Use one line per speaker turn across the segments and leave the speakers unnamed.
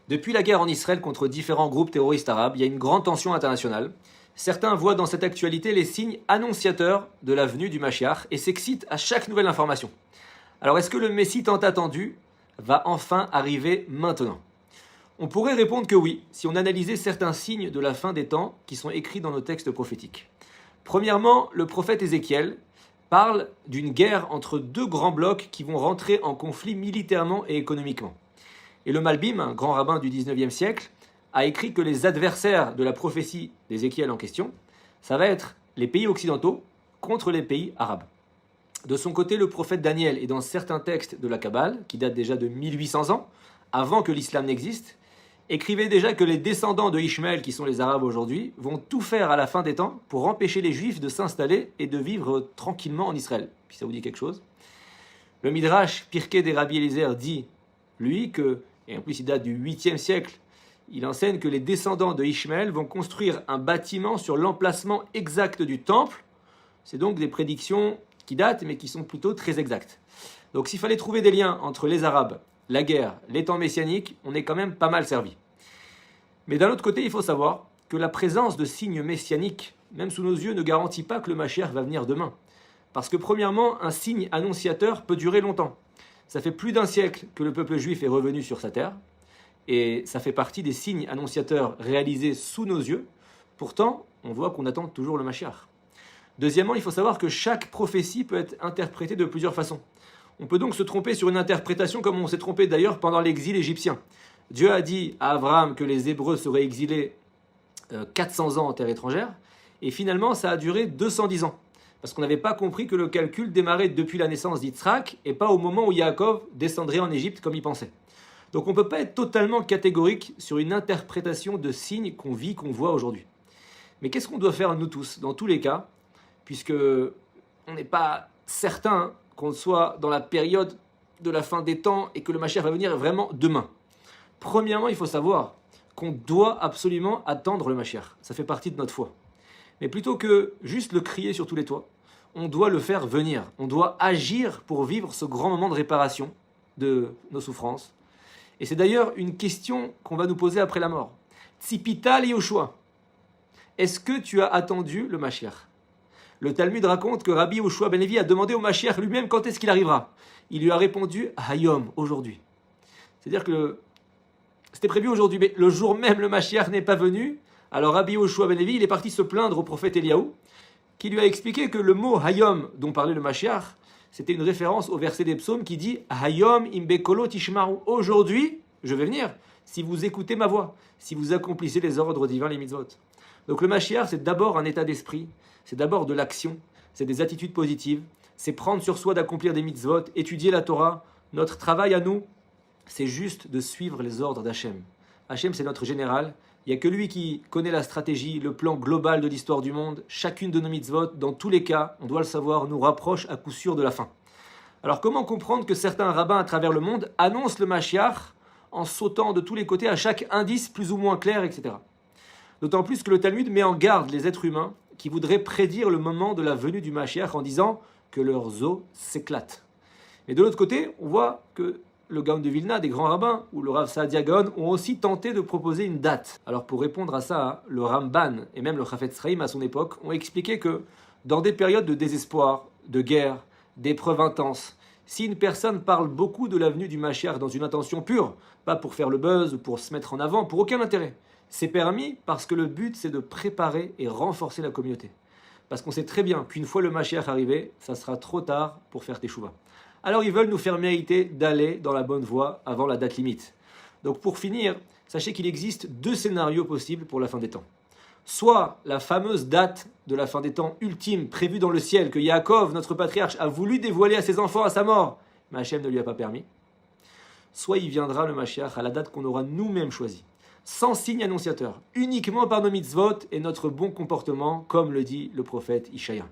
Depuis la guerre en Israël contre différents groupes terroristes arabes, il y a une grande tension internationale. Certains voient dans cette actualité les signes annonciateurs de la venue du Mashiach et s'excitent à chaque nouvelle information. Alors est-ce que le Messie tant attendu va enfin arriver maintenant? On pourrait répondre que oui, si on analysait certains signes de la fin des temps qui sont écrits dans nos textes prophétiques. Premièrement, le prophète Ézéchiel parle d'une guerre entre deux grands blocs qui vont rentrer en conflit militairement et économiquement. Et le Malbim, un grand rabbin du 19e siècle, a écrit que les adversaires de la prophétie d'Ézéchiel en question, ça va être les pays occidentaux contre les pays arabes. De son côté, le prophète Daniel est dans certains textes de la Kabbale, qui datent déjà de 1800 ans, avant que l'islam n'existe, écrivait déjà que les descendants de Ishmaël, qui sont les Arabes aujourd'hui, vont tout faire à la fin des temps pour empêcher les Juifs de s'installer et de vivre tranquillement en Israël. Puis ça vous dit quelque chose? Le Midrash Pirkei des Rabbi Eliezer dit, lui, que, et en plus il date du 8e siècle, il enseigne que les descendants de Ishmaël vont construire un bâtiment sur l'emplacement exact du temple. C'est donc des prédictions qui datent, mais qui sont plutôt très exactes. Donc s'il fallait trouver des liens entre les Arabes, la guerre, les temps messianiques, on est quand même pas mal servi. Mais d'un autre côté, il faut savoir que la présence de signes messianiques, même sous nos yeux, ne garantit pas que le Mashiach va venir demain. Parce que premièrement, un signe annonciateur peut durer longtemps. Ça fait plus d'un siècle que le peuple juif est revenu sur sa terre, et ça fait partie des signes annonciateurs réalisés sous nos yeux. Pourtant, on voit qu'on attend toujours le Mashiach. Deuxièmement, il faut savoir que chaque prophétie peut être interprétée de plusieurs façons. On peut donc se tromper sur une interprétation comme on s'est trompé d'ailleurs pendant l'exil égyptien. Dieu a dit à Abraham que les Hébreux seraient exilés 400 ans en terre étrangère, et finalement ça a duré 210 ans. Parce qu'on n'avait pas compris que le calcul démarrait depuis la naissance d'Yitzhak et pas au moment où Yaakov descendrait en Égypte comme il pensait. Donc on ne peut pas être totalement catégorique sur une interprétation de signes qu'on vit, qu'on voit aujourd'hui. Mais qu'est-ce qu'on doit faire nous tous, dans tous les cas, puisque on n'est pas certain qu'on soit dans la période de la fin des temps et que le Mashiach va venir vraiment demain. Premièrement, il faut savoir qu'on doit absolument attendre le Mashiach. Ça fait partie de notre foi. Mais plutôt que juste le crier sur tous les toits, on doit le faire venir. On doit agir pour vivre ce grand moment de réparation de nos souffrances. Et c'est d'ailleurs une question qu'on va nous poser après la mort. Tzipita Yoshua. Est-ce que tu as attendu le Mashiach? Le Talmud raconte que Rabbi Yoshua ben Levi a demandé au Mashiach lui-même quand est-ce qu'il arrivera. Il lui a répondu Hayom, aujourd'hui. C'est-à-dire que c'était prévu aujourd'hui, mais le jour même le Mashiach n'est pas venu. Alors Rabbi Yoshua ben Levi, il est parti se plaindre au prophète Eliaou, qui lui a expliqué que le mot Hayom dont parlait le Mashiach, c'était une référence au verset des psaumes qui dit Hayom imbekolo tishmaru. Aujourd'hui, je vais venir, si vous écoutez ma voix, si vous accomplissez les ordres divins, les mitzvot. Donc le Mashiach, c'est d'abord un état d'esprit, c'est d'abord de l'action, c'est des attitudes positives, c'est prendre sur soi d'accomplir des mitzvot, étudier la Torah. Notre travail à nous, c'est juste de suivre les ordres d'Hachem. Hachem, c'est notre général. Il n'y a que lui qui connaît la stratégie, le plan global de l'histoire du monde. Chacune de nos mitzvot, dans tous les cas, on doit le savoir, nous rapproche à coup sûr de la fin. Alors comment comprendre que certains rabbins à travers le monde annoncent le Mashiach en sautant de tous les côtés à chaque indice plus ou moins clair, etc. D'autant plus que le Talmud met en garde les êtres humains qui voudraient prédire le moment de la venue du Mashiach en disant que leurs os s'éclatent. Mais de l'autre côté, on voit que le Gaon de Vilna, des grands rabbins, ou le Rav Saadia Gaon, ont aussi tenté de proposer une date. Alors pour répondre à ça, le Ramban et même le Chafetz Chaim à son époque ont expliqué que dans des périodes de désespoir, de guerre, d'épreuves intenses, si une personne parle beaucoup de la venue du Mashiach dans une intention pure, pas pour faire le buzz ou pour se mettre en avant, pour aucun intérêt, c'est permis parce que le but c'est de préparer et renforcer la communauté. Parce qu'on sait très bien qu'une fois le Mashiach arrivé, ça sera trop tard pour faire teshuva. Alors ils veulent nous faire mériter d'aller dans la bonne voie avant la date limite. Donc pour finir, sachez qu'il existe deux scénarios possibles pour la fin des temps. Soit la fameuse date de la fin des temps ultime prévue dans le ciel que Yaakov, notre patriarche, a voulu dévoiler à ses enfants à sa mort, mais Hachem ne lui a pas permis. Soit il viendra le Mashiach à la date qu'on aura nous-mêmes choisie, sans signe annonciateur, uniquement par nos mitzvot et notre bon comportement, comme le dit le prophète Ishaïa.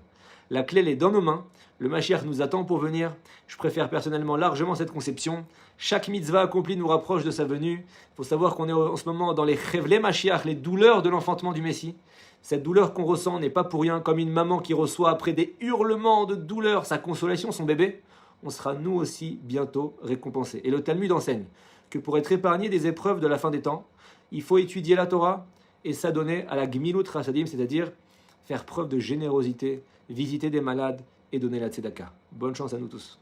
La clé elle est dans nos mains. Le Mashiach nous attend pour venir. Je préfère personnellement largement cette conception. Chaque mitzvah accomplie nous rapproche de sa venue. Il faut savoir qu'on est en ce moment dans les chevlé Mashiach, les douleurs de l'enfantement du Messie. Cette douleur qu'on ressent n'est pas pour rien, comme une maman qui reçoit après des hurlements de douleur sa consolation, son bébé. on sera nous aussi bientôt récompensés. Et le Talmud enseigne que pour être épargné des épreuves de la fin des temps, il faut étudier la Torah et s'adonner à la Gmilut Chasadim, c'est-à-dire faire preuve de générosité, visiter des malades et donner la tzedaka. Bonne chance à nous tous.